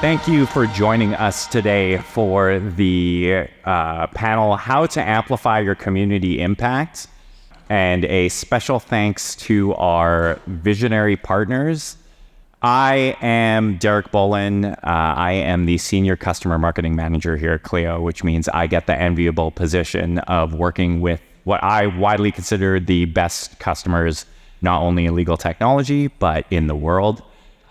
Thank you for joining us today for the panel, How to Amplify Your Community Impact. And a special thanks to our visionary partners. I am Derek Bolin. I am the Senior Customer Marketing Manager here at Clio, which means I get the enviable position of working with what I widely consider the best customers, not only in legal technology, but in the world.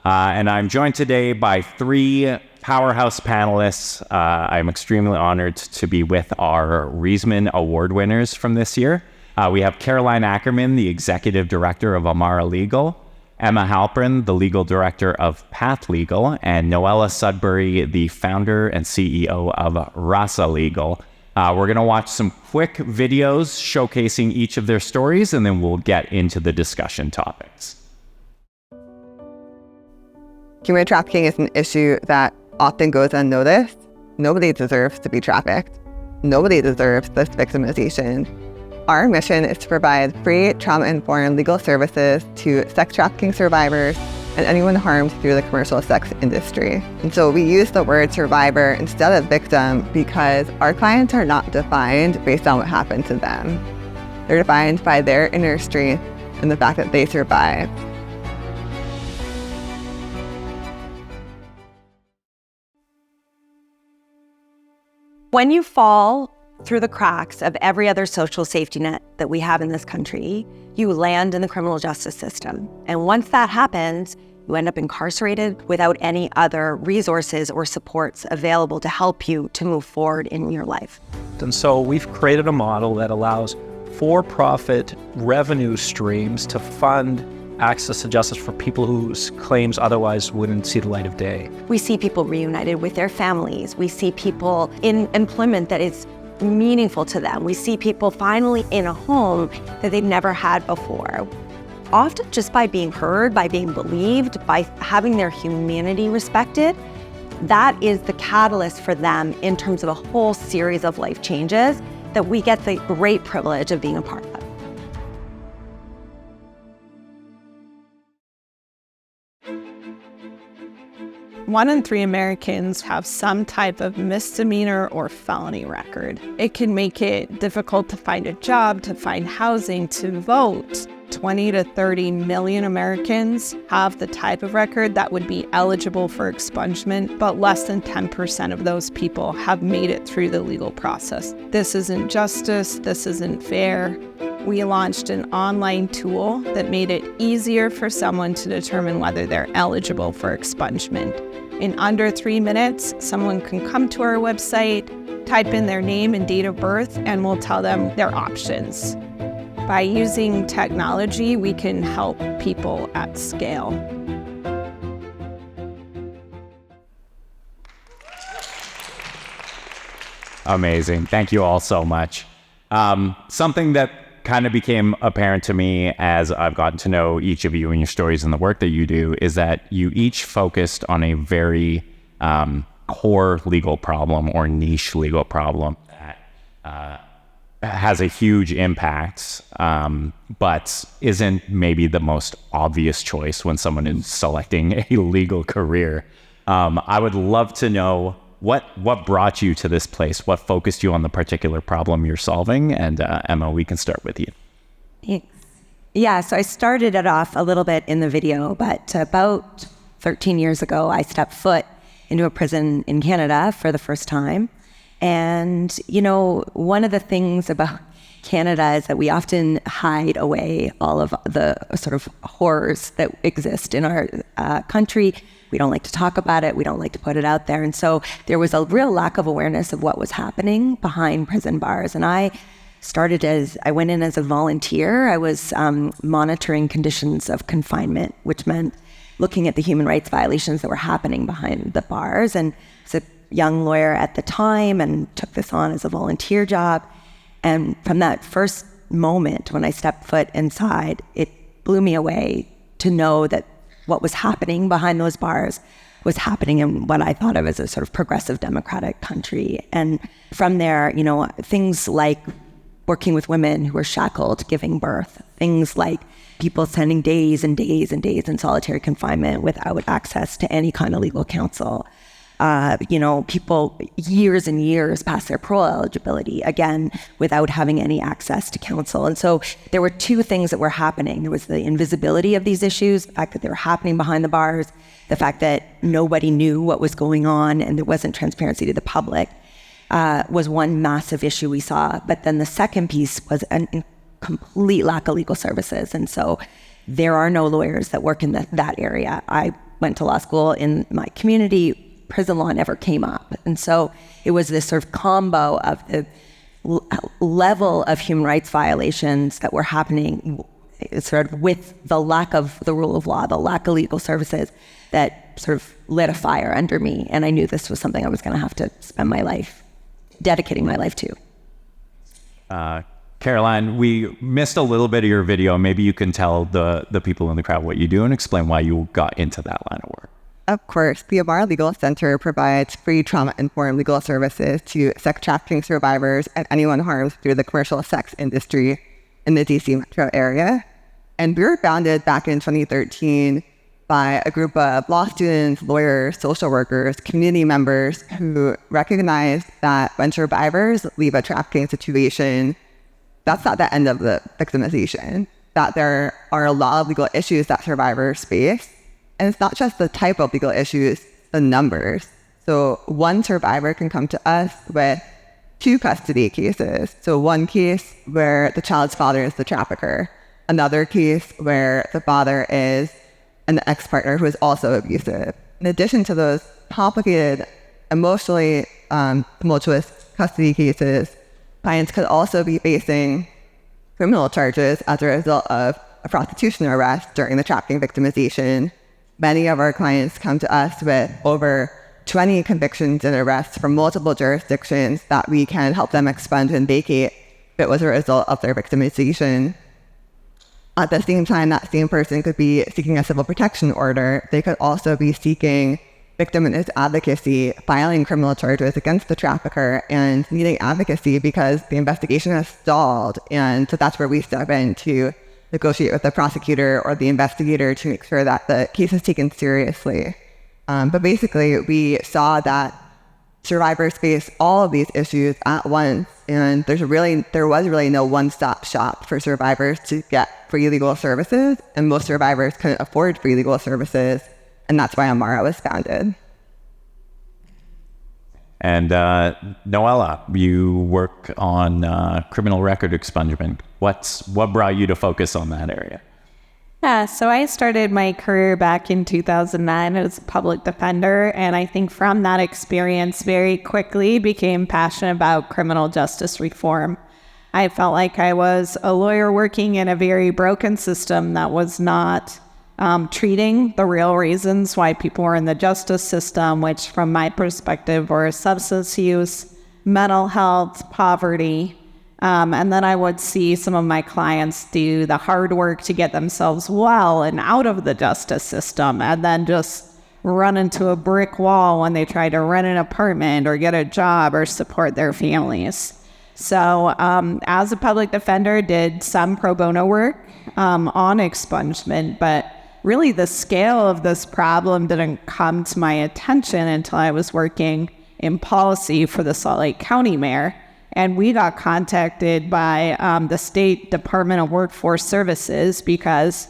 And I'm joined today by three powerhouse panelists. I'm extremely honored to be with our Reisman Award winners from this year. We have Caroline Ackerman, the Executive Director of Amara Legal, Emma Halpern, the Legal Director of Path Legal, and Noella Sudbury, the Founder and CEO of Rasa Legal. We're going to watch some quick videos showcasing each of their stories, and then we'll get into the discussion topics. Human trafficking is an issue that often goes unnoticed. Nobody deserves to be trafficked. Nobody deserves this victimization. Our mission is to provide free, trauma-informed legal services to sex trafficking survivors and anyone harmed through the commercial sex industry. And so we use the word survivor instead of victim because our clients are not defined based on what happened to them. They're defined by their inner strength and the fact that they survived. When you fall through the cracks of every other social safety net that we have in this country, you land in the criminal justice system. And once that happens, you end up incarcerated without any other resources or supports available to help you to move forward in your life. And so we've created a model that allows for-profit revenue streams to fund access to justice for people whose claims otherwise wouldn't see the light of day. We see people reunited with their families. We see people in employment that is meaningful to them. We see people finally in a home that they've never had before. Often just by being heard, by being believed, by having their humanity respected, that is the catalyst for them in terms of a whole series of life changes that we get the great privilege of being a part of. 1 in 3 Americans have some type of misdemeanor or felony record. It can make it difficult to find a job, to find housing, to vote. 20 to 30 million Americans have the type of record that would be eligible for expungement, but less than 10% of those people have made it through the legal process. This isn't justice, this isn't fair. We launched an online tool that made it easier for someone to determine whether they're eligible for expungement. In under 3 minutes, someone can come to our website, type in their name and date of birth, and we'll tell them their options. By using technology, we can help people at scale. Amazing. Thank you all so much. Something that kind of became apparent to me as I've gotten to know each of you and your stories and the work that you do is that you each focused on a very core legal problem or niche legal problem that has a huge impact, but isn't maybe the most obvious choice when someone is selecting a legal career. I would love to know what brought you to this place, what focused you on the particular problem you're solving, and Emma, we can start with you. Thanks. Yeah, so I started it off a little bit in the video, but about 13 years ago, I stepped foot into a prison in Canada for the first time. And, you know, one of the things about Canada is that we often hide away all of the sort of horrors that exist in our country. We don't like to talk about it. We don't like to put it out there. And so there was a real lack of awareness of what was happening behind prison bars. And I went in as a volunteer. I was monitoring conditions of confinement, which meant looking at the human rights violations that were happening behind the bars. And I was a young lawyer at the time and took this on as a volunteer job. And from that first moment when I stepped foot inside, it blew me away to know that what was happening behind those bars was happening in what I thought of as a sort of progressive democratic country. And from there, you know, things like working with women who were shackled, giving birth, things like people spending days and days and days in solitary confinement without access to any kind of legal counsel. People years and years past their parole eligibility, again, without having any access to counsel. And so there were two things that were happening. There was the invisibility of these issues, the fact that they were happening behind the bars, the fact that nobody knew what was going on and there wasn't transparency to the public, was one massive issue we saw. But then the second piece was a complete lack of legal services. And so there are no lawyers that work in that area. I went to law school in my community. Prison law never came up. And so it was this sort of combo of the level of human rights violations that were happening sort of with the lack of the rule of law, the lack of legal services, that sort of lit a fire under me. And I knew this was something I was going to have to spend my life dedicating my life to. Caroline, we missed a little bit of your video. Maybe you can tell the people in the crowd what you do and explain why you got into that line of work. Of course, the Amara Legal Center provides free trauma-informed legal services to sex trafficking survivors and anyone harmed through the commercial sex industry in the DC metro area. And we were founded back in 2013 by a group of law students, lawyers, social workers, community members who recognized that when survivors leave a trafficking situation, that's not the end of the victimization, that there are a lot of legal issues that survivors face. And it's not just the type of legal issues, the numbers. So one survivor can come to us with 2 custody cases. So one case where the child's father is the trafficker, another case where the father is an ex-partner who is also abusive. In addition to those complicated, emotionally tumultuous custody cases, clients could also be facing criminal charges as a result of a prostitution arrest during the trafficking victimization. Many of our clients come to us with over 20 convictions and arrests from multiple jurisdictions that we can help them expunge and vacate if it was a result of their victimization. At the same time, that same person could be seeking a civil protection order. They could also be seeking victim and advocacy, filing criminal charges against the trafficker and needing advocacy because the investigation has stalled. And so that's where we step in to negotiate with the prosecutor or the investigator to make sure that the case is taken seriously. But basically, we saw that survivors face all of these issues at once, and there was really no one-stop shop for survivors to get free legal services, and most survivors couldn't afford free legal services, and that's why Amara was founded. And Noella, you work on criminal record expungement. What brought you to focus on that area? Yeah, so I started my career back in 2009 as a public defender, and I think from that experience very quickly became passionate about criminal justice reform. I felt like I was a lawyer working in a very broken system that was not treating the real reasons why people were in the justice system, which from my perspective were substance use, mental health, poverty. And then I would see some of my clients do the hard work to get themselves well and out of the justice system, and then just run into a brick wall when they try to rent an apartment or get a job or support their families. So as a public defender, did some pro bono work on expungement, but really the scale of this problem didn't come to my attention until I was working in policy for the Salt Lake County mayor. And we got contacted by the State Department of Workforce Services because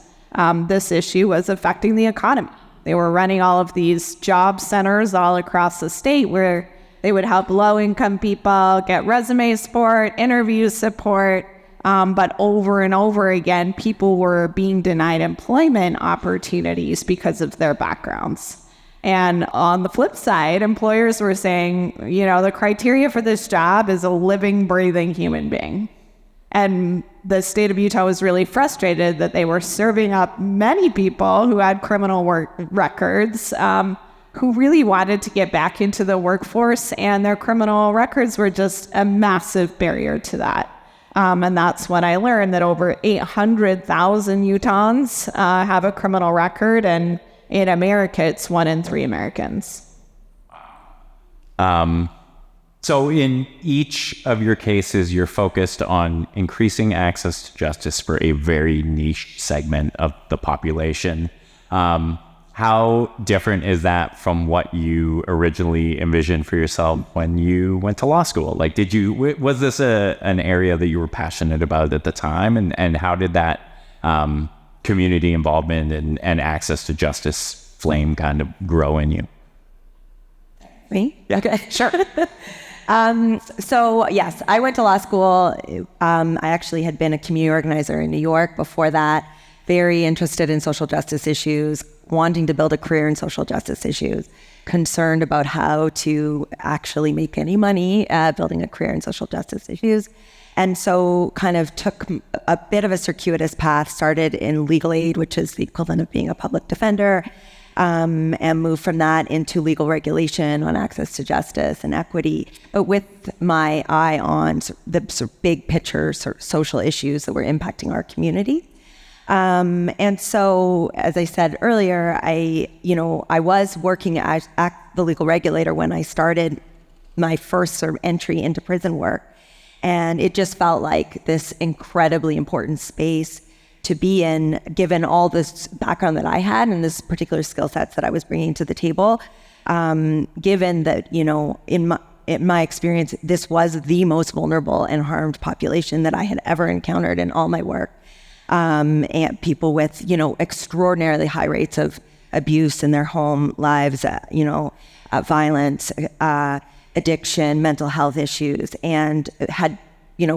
this issue was affecting the economy. They were running all of these job centers all across the state where they would help low-income people get resume support, interview support, but over and over again, people were being denied employment opportunities because of their backgrounds. And on the flip side, employers were saying, the criteria for this job is a living, breathing human being. And the state of Utah was really frustrated that they were serving up many people who had criminal records, who really wanted to get back into the workforce, and their criminal records were just a massive barrier to that. And that's when I learned that over 800,000 Utahns have a criminal record, and in America, it's 1 in 3 Americans. So in each of your cases, you're focused on increasing access to justice for a very niche segment of the population. How How different is that from what you originally envisioned for yourself when you went to law school? Like, was this an area that you were passionate about at the time? And how did that community involvement and access to justice flame kind of grow in you? Me? Yeah. Okay, sure. So yes, I went to law school. I actually had been a community organizer in New York before that, very interested in social justice issues, wanting to build a career in social justice issues, concerned about how to actually make any money building a career in social justice issues. And so kind of took a bit of a circuitous path, started in legal aid, which is the equivalent of being a public defender, and moved from that into legal regulation on access to justice and equity, but with my eye on the sort of big picture sort of social issues that were impacting our community. And so, as I said earlier, I was working at the legal regulator when I started my first sort of entry into prison work. And it just felt like this incredibly important space to be in, given all this background that I had and this particular skill sets that I was bringing to the table. Given that, in my experience, this was the most vulnerable and harmed population that I had ever encountered in all my work. And people with, extraordinarily high rates of abuse in their home lives, violence, addiction, mental health issues, and had,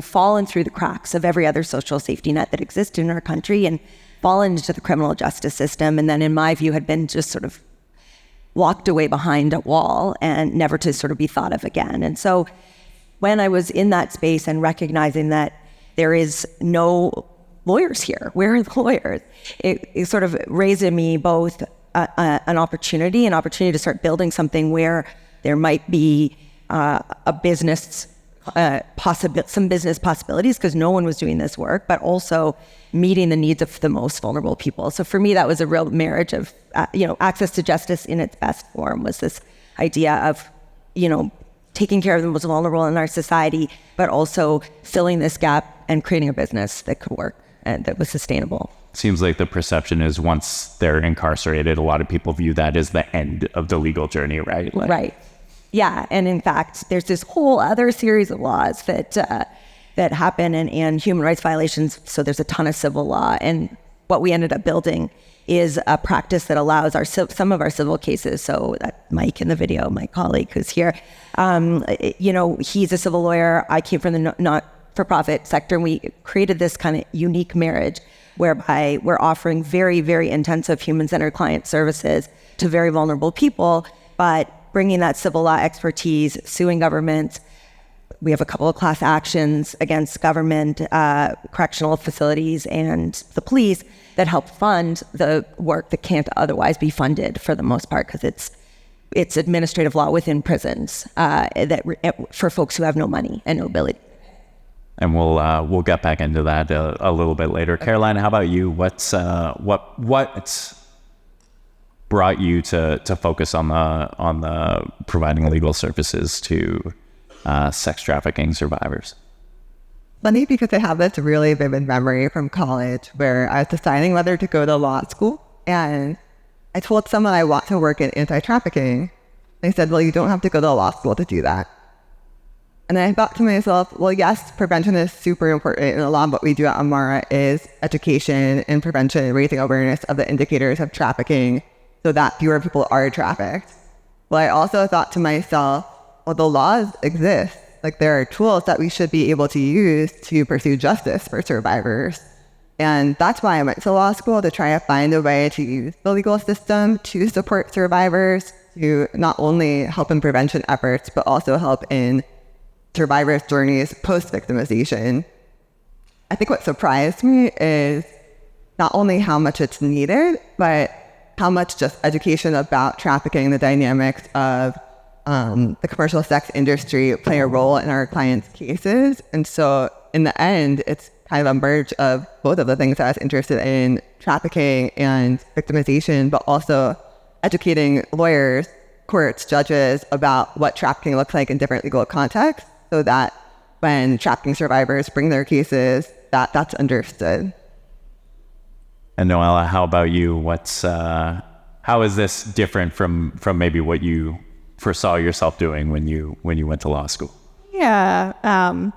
fallen through the cracks of every other social safety net that exists in our country and fallen into the criminal justice system. And then, in my view, had been just sort of locked away behind a wall and never to sort of be thought of again. And so when I was in that space and recognizing that there is no lawyers here, where are the lawyers? It sort of raised in me both an opportunity to start building something where there might be a business, some business possibilities, because no one was doing this work, but also meeting the needs of the most vulnerable people. So for me, that was a real marriage of, access to justice in its best form was this idea of, taking care of the most vulnerable in our society, but also filling this gap and creating a business that could work and that was sustainable. Seems like the perception is once they're incarcerated, a lot of people view that as the end of the legal journey, right? Right. Yeah. And in fact, there's this whole other series of laws that happen and human rights violations. So there's a ton of civil law. And what we ended up building is a practice that allows some of our civil cases. So that Mike in the video, my colleague who's here, he's a civil lawyer. I came from the not-for-profit sector, and we created this kind of unique marriage whereby we're offering very, very intensive human-centered client services to very vulnerable people, but bringing that civil law expertise, suing governments. We have a couple of class actions against government, correctional facilities, and the police that help fund the work that can't otherwise be funded for the most part, because it's administrative law within prisons for folks who have no money and no ability. And we'll get back into that a little bit later. Caroline, how about you? What brought you to focus on the providing legal services to sex trafficking survivors? Funny, because I have this really vivid memory from college where I was deciding whether to go to law school, and I told someone I want to work in anti-trafficking. They said, well, you don't have to go to law school to do that. And I thought to myself, well, yes, prevention is super important, and a lot of what we do at Amara is education and prevention, raising awareness of the indicators of trafficking so that fewer people are trafficked. But I also thought to myself, well, the laws exist. Like, there are tools that we should be able to use to pursue justice for survivors. And that's why I went to law school, to try to find a way to use the legal system to support survivors, to not only help in prevention efforts, but also help in survivors' journeys post-victimization. I think what surprised me is not only how much it's needed, but how much just education about trafficking, the dynamics of the commercial sex industry play a role in our clients' cases. And so in the end, it's kind of a merge of both of the things that I was interested in, trafficking and victimization, but also educating lawyers, courts, judges about what trafficking looks like in different legal contexts, so that when trafficking survivors bring their cases, that's understood. And Noella, how about you? How is this different from maybe what you foresaw yourself doing when you went to law school? Yeah.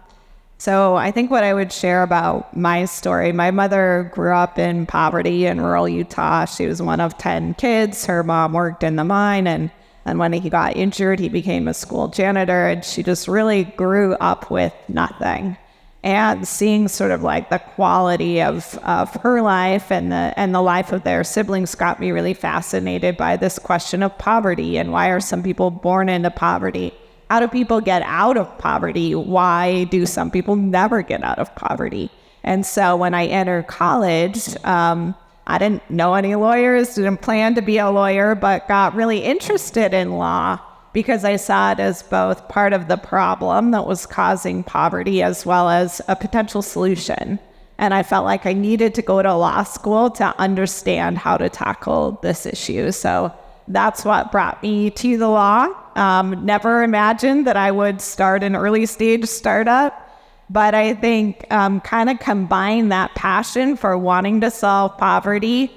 So I think what I would share about my story, my mother grew up in poverty in rural Utah. She was one of 10 kids. Her mom worked in the mine, and when he got injured, he became a school janitor, and she just really grew up with nothing. And seeing sort of like the quality of her life and the life of their siblings got me really fascinated by this question of poverty, and why are some people born into poverty? How do people get out of poverty? Why do some people never get out of poverty? And so when I entered college, I didn't know any lawyers, didn't plan to be a lawyer, but got really interested in law because I saw it as both part of the problem that was causing poverty as well as a potential solution. And I felt like I needed to go to law school to understand how to tackle this issue. So that's what brought me to the law. Never imagined that I would start an early stage startup, but I think kind of combine that passion for wanting to solve poverty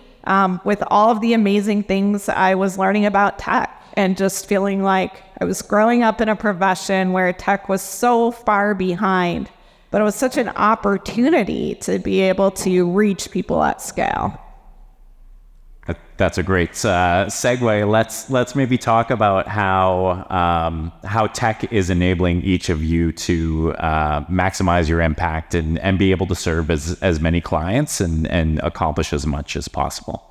with all of the amazing things I was learning about tech, and just feeling like I was growing up in a profession where tech was so far behind, but it was such an opportunity to be able to reach people at scale. That's a great segue. Let's maybe talk about how tech is enabling each of you to maximize your impact and be able to serve as many clients and accomplish as much as possible.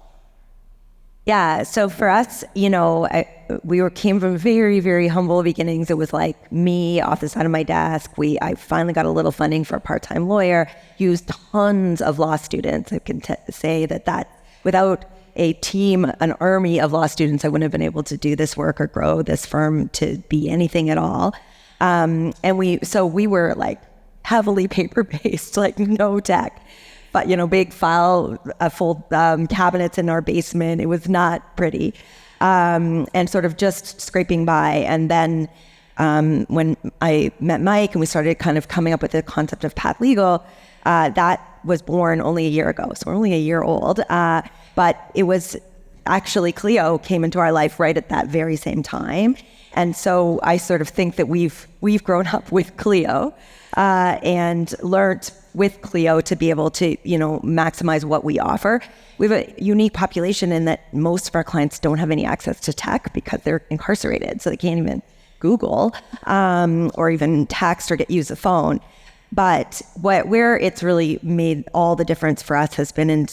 Yeah. So for us, we came from very, very humble beginnings. It was like me off the side of my desk. I finally got a little funding for a part-time lawyer, used tons of law students. I can say that without a team, an army of law students, I wouldn't have been able to do this work or grow this firm to be anything at all. And we were like heavily paper-based, like no tech. But, big file, full cabinets in our basement. It was not pretty. And sort of just scraping by. And then when I met Mike and we started kind of coming up with the concept of Path Legal, that was born only a year ago. So we're only a year old. But it was actually Clio came into our life right at that very same time. And so I sort of think that we've grown up with Clio and learned with Clio to be able to, maximize what we offer. We have a unique population in that most of our clients don't have any access to tech because they're incarcerated. So they can't even Google or even text or use a phone. But where it's really made all the difference for us has been in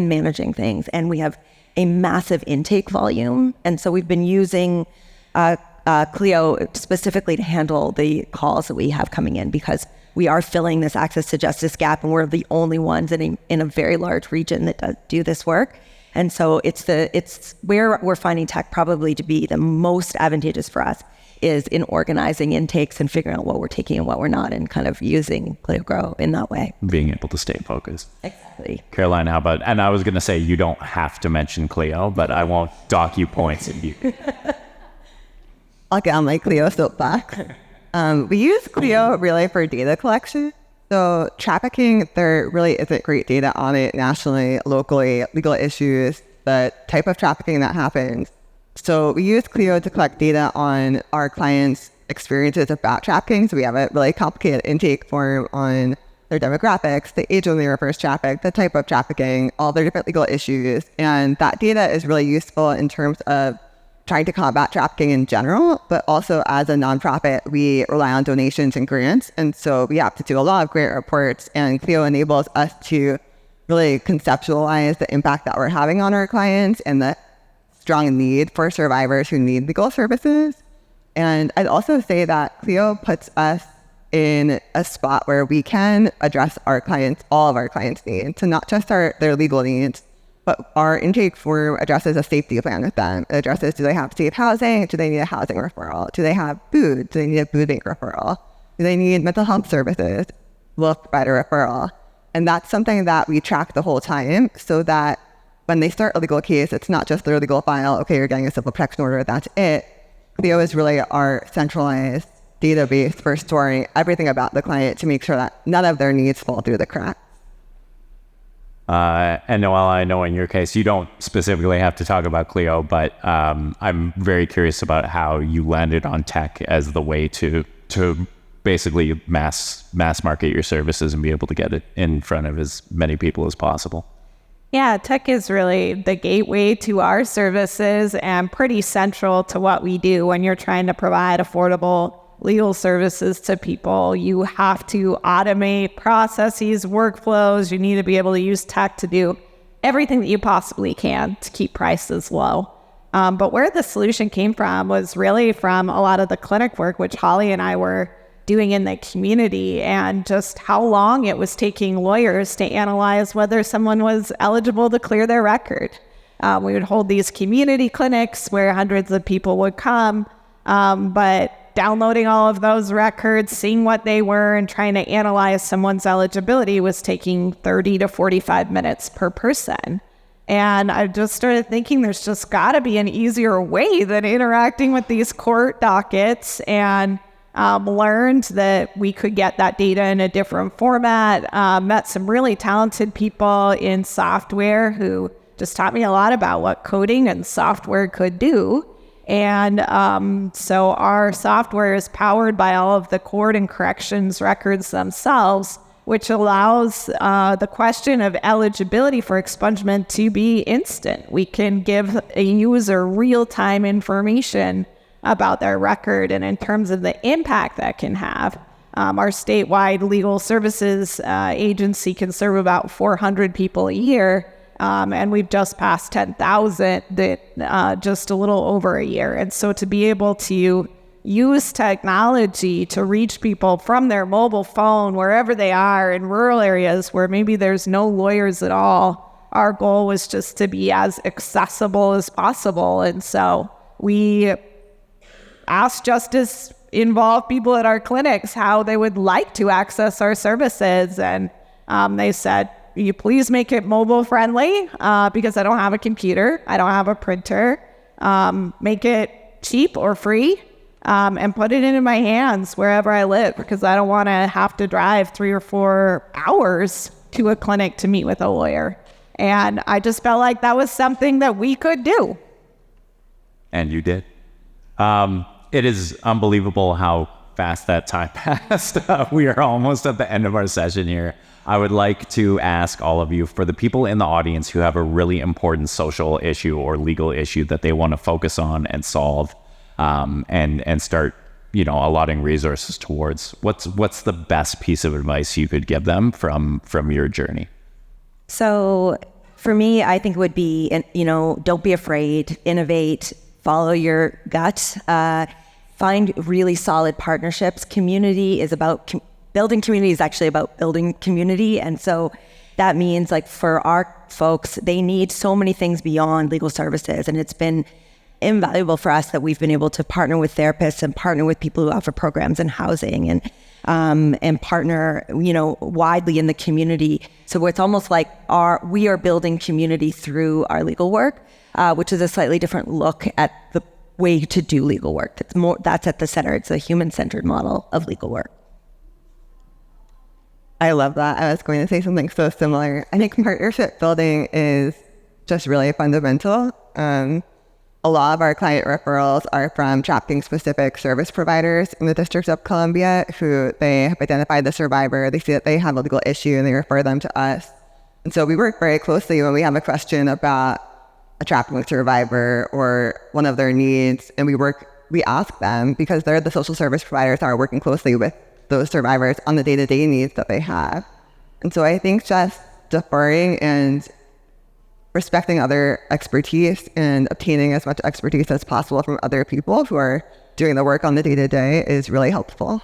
managing things. And we have a massive intake volume. And so we've been using Clio specifically to handle the calls that we have coming in, because we are filling this access to justice gap, and we're the only ones in a very large region that do this work. And so it's where we're finding tech probably to be the most advantageous for us is in organizing intakes and figuring out what we're taking and what we're not, and kind of using Clio Grow in that way. Being able to stay focused. Exactly. Caroline, how about, and I was going to say you don't have to mention Clio, but I won't dock you points if you. I'll get on my Clio soapbox. We use Clio really for data collection. So trafficking, there really isn't great data on it nationally, locally, legal issues, the type of trafficking that happens. So we use Clio to collect data on our clients' experiences about trafficking. So we have a really complicated intake form on their demographics, the age when they were first trafficked, the type of trafficking, all their different legal issues. And that data is really useful in terms of trying to combat trafficking in general, but also as a nonprofit, we rely on donations and grants. And so we have to do a lot of grant reports, and Clio enables us to really conceptualize the impact that we're having on our clients and the strong need for survivors who need legal services. And I'd also say that Clio puts us in a spot where we can address our clients, all of our clients' needs, so not just their legal needs, but our intake form addresses a safety plan with them. It addresses, do they have safe housing? Do they need a housing referral? Do they have food? Do they need a food bank referral? Do they need mental health services? We'll provide a referral. And that's something that we track the whole time, so that when they start a legal case, it's not just their legal file, okay, you're getting a civil protection order, that's it. Clio is really our centralized database for storing everything about the client to make sure that none of their needs fall through the cracks. And Noella, I know in your case, you don't specifically have to talk about Clio, but I'm very curious about how you landed on tech as the way to basically mass market your services and be able to get it in front of as many people as possible. Yeah, tech is really the gateway to our services and pretty central to what we do when you're trying to provide affordable legal services to people. You have to automate processes, workflows. You need to be able to use tech to do everything that you possibly can to keep prices low. But where the solution came from was really from a lot of the clinic work, which Holly and I were doing in the community, and just how long it was taking lawyers to analyze whether someone was eligible to clear their record. We would hold these community clinics where hundreds of people would come, but downloading all of those records, seeing what they were, and trying to analyze someone's eligibility was taking 30 to 45 minutes per person. And I just started thinking there's just got to be an easier way than interacting with these court dockets, and learned that we could get that data in a different format. Met some really talented people in software who just taught me a lot about what coding and software could do. And so our software is powered by all of the court and corrections records themselves, which allows the question of eligibility for expungement to be instant. We can give a user real-time information about their record, and in terms of the impact that can have. Our statewide legal services agency can serve about 400 people a year, and we've just passed 10,000 just a little over a year. And so to be able to use technology to reach people from their mobile phone, wherever they are in rural areas where maybe there's no lawyers at all, our goal was just to be as accessible as possible. And so we asked justice involved people at our clinics how they would like to access our services. And they said, will you please make it mobile friendly? Because I don't have a computer, I don't have a printer. Make it cheap or free, and put it into my hands wherever I live, because I don't want to have to drive 3 or 4 hours to a clinic to meet with a lawyer. And I just felt like that was something that we could do. And you did. It is unbelievable how fast that time passed. We are almost at the end of our session here. I would like to ask all of you, for the people in the audience who have a really important social issue or legal issue that they want to focus on and solve, and start, allotting resources towards, what's the best piece of advice you could give them from your journey? So for me, I think it would be, don't be afraid, innovate, follow your gut, find really solid partnerships. Community is about building community is actually about building community. And so that means, like, for our folks, they need so many things beyond legal services. And it's been invaluable for us that we've been able to partner with therapists and partner with people who offer programs in housing, and partner, widely in the community. So it's almost like we are building community through our legal work, which is a slightly different look at the way to do legal work. That's at the center. It's a human-centered model of legal work. I love that. I was going to say something so similar. I think partnership building is just really fundamental. A lot of our client referrals are from trafficking-specific service providers in the District of Columbia who they have identified the survivor. They see that they have a legal issue and they refer them to us. And so we work very closely when we have a question about a trafficking survivor or one of their needs, and we ask them, because they're the social service providers that are working closely with those survivors on the day-to-day needs that they have. And so I think just deferring and respecting other expertise and obtaining as much expertise as possible from other people who are doing the work on the day-to-day is really helpful.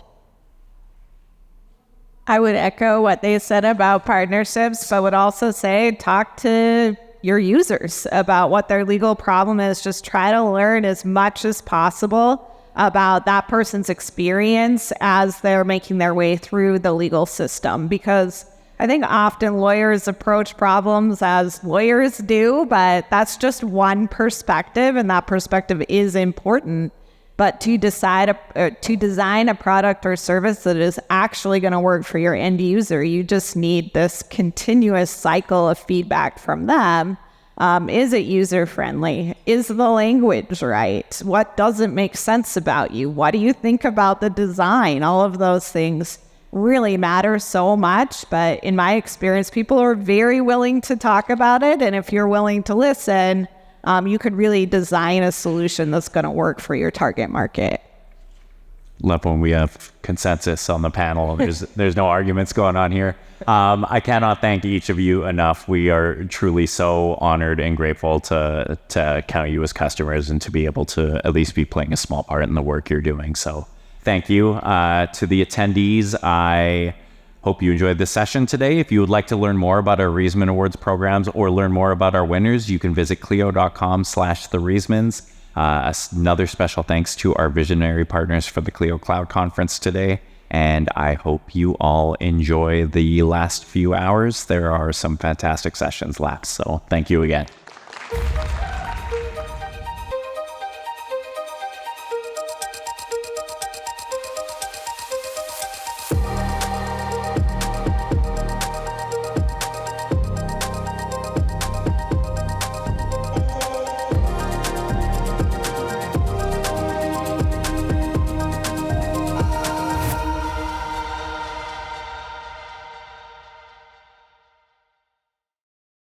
I would echo what they said about partnerships, but would also say talk to your users about what their legal problem is. Just try to learn as much as possible about that person's experience as they're making their way through the legal system, because I think often lawyers approach problems as lawyers do, but that's just one perspective, and that perspective is important. But to design a product or service that is actually going to work for your end user, you just need this continuous cycle of feedback from them. Is it user-friendly? Is the language right? What doesn't make sense about you? What do you think about the design? All of those things really matter so much. But in my experience, people are very willing to talk about it. And if you're willing to listen, you could really design a solution that's going to work for your target market. Love when we have consensus on the panel. There's no arguments going on here. I cannot thank each of you enough. We are truly so honored and grateful to count you as customers and to be able to at least be playing a small part in the work you're doing. So thank you to the attendees. I hope you enjoyed this session today. If you would like to learn more about our Reisman Awards programs or learn more about our winners, you can visit clio.com/thereismans. Another special thanks to our visionary partners for the Clio Cloud Conference today. And I hope you all enjoy the last few hours. There are some fantastic sessions left. So thank you again.